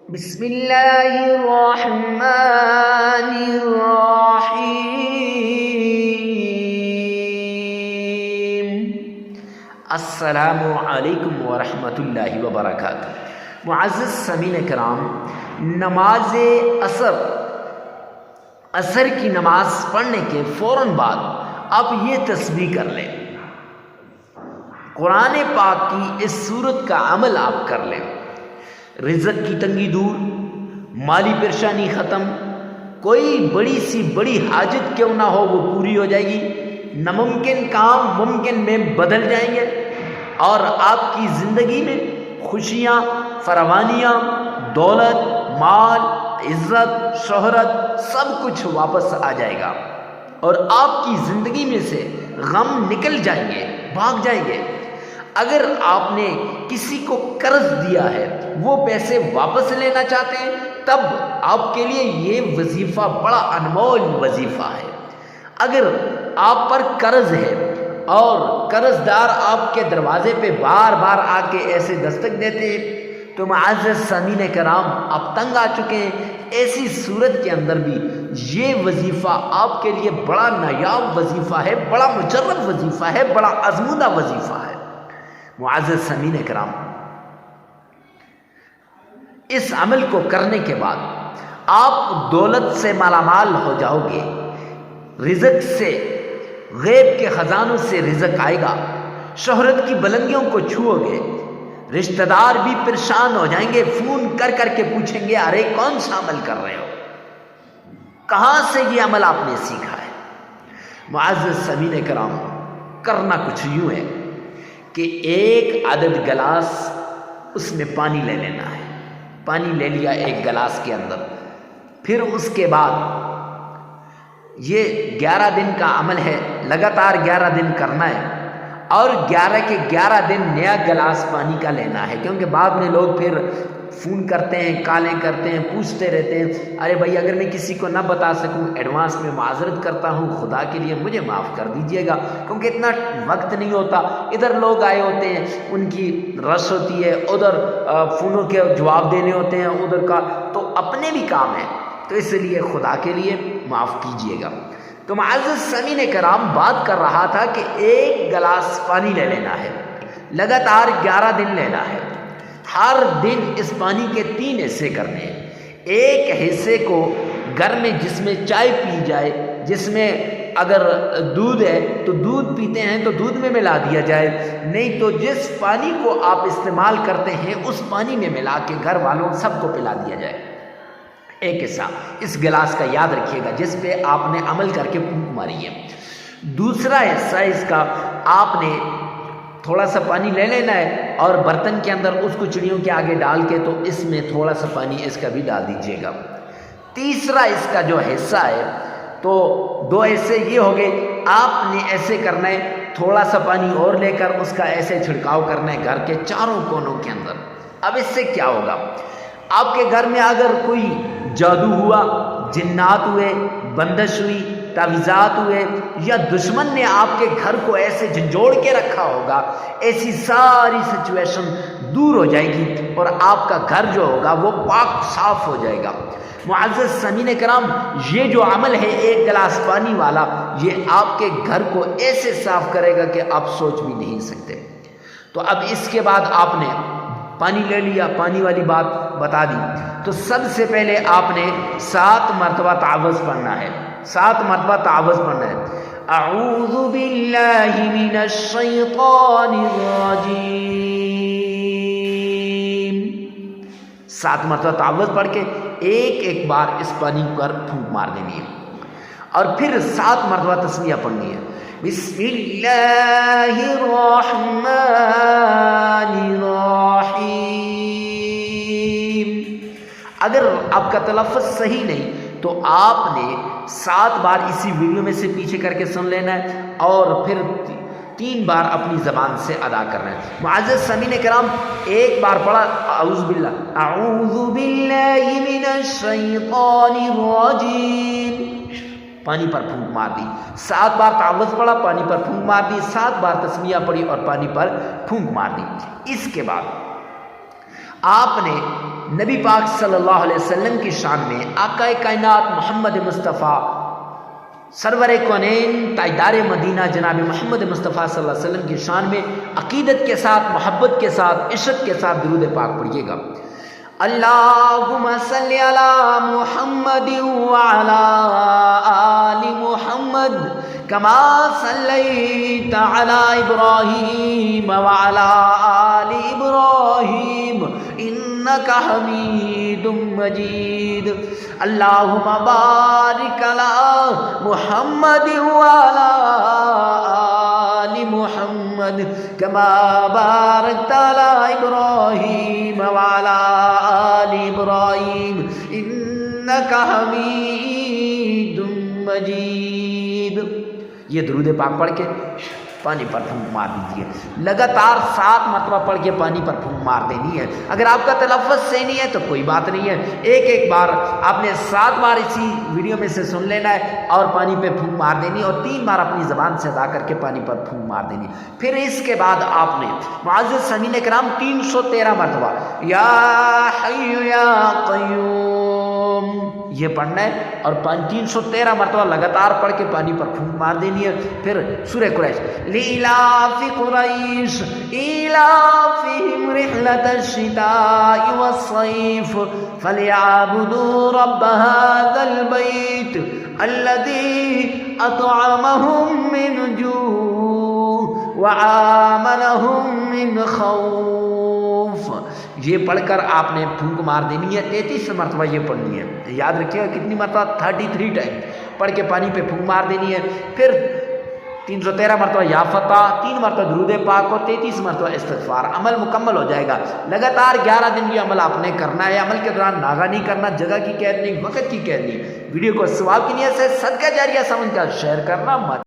بسم اللہ الرحمن الرحیم۔ السلام علیکم ورحمۃ اللہ وبرکاتہ۔ معزز سامعین کرام، نماز عصر کی نماز پڑھنے کے فوراً بعد آپ یہ تسبیح کر لیں، قرآن پاک کی اس صورت کا عمل آپ کر لیں، رزق کی تنگی دور، مالی پریشانی ختم، کوئی بڑی سی بڑی حاجت کیوں نہ ہو وہ پوری ہو جائے گی، ناممکن کام ممکن میں بدل جائیں گے، اور آپ کی زندگی میں خوشیاں، فراوانیاں، دولت، مال، عزت، شہرت سب کچھ واپس آ جائے گا، اور آپ کی زندگی میں سے غم نکل جائیں گے، بھاگ جائیں گے۔ اگر آپ نے کسی کو قرض دیا ہے، وہ پیسے واپس لینا چاہتے ہیں، تب آپ کے لیے یہ وظیفہ بڑا انمول وظیفہ ہے۔ اگر آپ پر قرض ہے اور قرض دار آپ کے دروازے پہ بار بار آ کے ایسے دستک دیتے ہیں، تو معزز سامعین کرام، آپ تنگ آ چکے ہیں، ایسی صورت کے اندر بھی یہ وظیفہ آپ کے لیے بڑا نایاب وظیفہ ہے، بڑا مجرب وظیفہ ہے، بڑا آزمودہ وظیفہ ہے۔ معزز سامعین کرام، اس عمل کو کرنے کے بعد آپ دولت سے مالا مال ہو جاؤ گے، رزق سے، غیب کے خزانوں سے رزق آئے گا، شہرت کی بلندیوں کو چھو گے، رشتہ دار بھی پریشان ہو جائیں گے، فون کر کر کے پوچھیں گے ارے کون سا عمل کر رہے ہو، کہاں سے یہ عمل آپ نے سیکھا ہے۔ معزز سامعین کرام، کرنا کچھ یوں ہے کہ ایک عدد گلاس اس میں پانی لے لینا ہے، پانی لے لیا ایک گلاس کے اندر، پھر اس کے بعد یہ 11 دن کا عمل ہے، لگاتار 11 دن کرنا ہے، اور 11 کے 11 دن نیا گلاس پانی کا لینا ہے، کیونکہ بعد میں لوگ پھر فون کرتے ہیں، کالیں کرتے ہیں، پوچھتے رہتے ہیں، ارے بھائی اگر میں کسی کو نہ بتا سکوں، ایڈوانس میں معذرت کرتا ہوں، خدا کے لیے مجھے معاف کر دیجئے گا، کیونکہ اتنا وقت نہیں ہوتا، ادھر لوگ آئے ہوتے ہیں، ان کی رش ہوتی ہے، ادھر فونوں کے جواب دینے ہوتے ہیں، ادھر کا تو اپنے بھی کام ہے، تو اس لیے خدا کے لیے معاف کیجئے گا۔ تو معزز سامعین کرام، بات کر رہا تھا کہ ایک گلاس پانی لے لینا ہے، لگاتار 11 دن لینا ہے، ہر دن اس پانی کے 3 حصے کرنے ہیں، ایک حصے کو گھر میں جس میں چائے پی جائے، جس میں اگر دودھ ہے تو دودھ پیتے ہیں تو دودھ میں ملا دیا جائے، نہیں تو جس پانی کو آپ استعمال کرتے ہیں اس پانی میں ملا کے گھر والوں سب کو پلا دیا جائے۔ ایک حصہ اس گلاس کا یاد رکھیے گا جس پہ آپ نے عمل کر کے پھونک ماری ہے۔ دوسرا حصہ اس کا آپ نے تھوڑا سا پانی لے لینا ہے اور برتن کے اندر اس کو چڑیوں کے آگے ڈال کے تو اس میں تھوڑا سا پانی اس کا بھی ڈال دیجیے گا۔ تیسرا اس کا جو حصہ ہے، تو 2 حصے یہ ہو گئے، آپ نے ایسے کرنا ہے، تھوڑا سا پانی اور لے کر اس کا ایسے چھڑکاؤ کرنا ہے گھر کے چاروں کونوں کے اندر۔ اب اس سے کیا ہوگا، آپ کے گھر میں اگر کوئی جادو ہوا، جنات ہوئے، بندش ہوئی، تعویذات ہوئے، یا دشمن نے آپ کے گھر کو ایسے جھنجھوڑ کے رکھا ہوگا، ایسی ساری سچویشن دور ہو جائے گی اور آپ کا گھر جو ہوگا وہ پاک صاف ہو جائے گا۔ معزز سامعین کرام، یہ جو عمل ہے ایک گلاس پانی والا، یہ آپ کے گھر کو ایسے صاف کرے گا کہ آپ سوچ بھی نہیں سکتے۔ تو اب اس کے بعد آپ نے پانی لے لیا، پانی والی بات بتا دی، تو سب سے پہلے آپ نے 7 مرتبہ تعوذ پڑھنا ہے، 7 مرتبہ تعوذ پڑھنا ہے۔ اعوذ باللہ من الشیطان الرجیم، 7 مرتبہ تعوذ پڑھ کے ایک ایک بار اس پانی پر پھونک مار دینی ہے، اور پھر 7 مرتبہ تسمیہ پڑھنی ہے، بسم اللہ الرحمن الرحیم۔ اگر آپ کا تلفظ صحیح نہیں تو آپ نے 7 بار اسی ویڈیو میں سے پیچھے کر کے سن لینا ہے، اور پھر 3 بار اپنی زبان سے ادا کرنا ہے۔ معزز سامعین کرام، ایک بار پڑھا اعوذ باللہ من الشیطان الرجیم، پانی پر پھونک مار دی، 7 بار تعوذ پڑھا، پانی پر پھونک مار دی، 7 بار تسمیہ پڑھی اور پانی پر پھونک مار دی۔ اس کے بعد آپ نے نبی پاک صلی اللہ علیہ وسلم کی شان میں آقا کائنات محمد مصطفیٰ سرور کونین تاجدار مدینہ جناب محمد مصطفیٰ صلی اللہ علیہ وسلم کی شان میں عقیدت کے ساتھ، محبت کے ساتھ، عشق کے ساتھ درود پاک پڑھیے گا۔ اللہم صلی علی محمد وعلی آل محمد کما صلیت علی ابراہیم وعلی آل ابراہیم انک حمید مجید۔ اللہم بارک علی محمد وعلی آل محمد کما بارکت علی ابراہیم وعلی آل ابراہیم انک حمید مجید۔ یہ درود پاک پڑھ کے پانی پر پھونک مار دیجیے، لگاتار 7 مرتبہ پڑھ کے پانی پر پھونک مار دینی ہے۔ اگر آپ کا تلفظ صحیح نہیں ہے تو کوئی بات نہیں ہے، ایک بار آپ نے 7 بار اسی ویڈیو میں سے سن لینا ہے اور پانی پہ پھونک مار دینی ہے، اور 3 بار اپنی زبان سے ادا کر کے پانی پر پھونک مار دینی ہے۔ پھر اس کے بعد آپ نے معزز سامعین کرام 313 مرتبہ یا حی یا قیوم یہ پڑھنا ہے، اور 313 مرتبہ لگاتار پڑھ کے پانی پر پھونک مار دینی ہے۔ پھر سورہ قریش لإلاف قریش إِلَافِهِمْ رِحْلَةَ الشِّتَاءِ وَالصَّيْفِ فَلْيَعْبُدُوا رَبَّ هَذَا الْبَيْتِ الَّذِي أَطْعَمَهُم مِّنْ جُوعٍ وَآمَنَهُم مِّنْ خَوْفٍ۔ یہ پڑھ کر آپ نے پھونک مار دینی ہے، 33 مرتبہ یہ پڑھنی ہے، یاد رکھیے گا کتنی مرتبہ، 33 ٹائم پڑھ کے پانی پہ پھونک مار دینی ہے۔ پھر 313 مرتبہ یا فتح، 3 مرتبہ درود پاک اور 33 مرتبہ استغفار، عمل مکمل ہو جائے گا۔ لگاتار 11 دن یہ عمل آپ نے کرنا ہے، عمل کے دوران ناغہ نہیں کرنا، جگہ کی قید نہیں، وقت کی قید نہیں۔ ویڈیو کو ثواب کی نیت سے صدقہ جاریہ سمجھ کر شیئر کرنا مت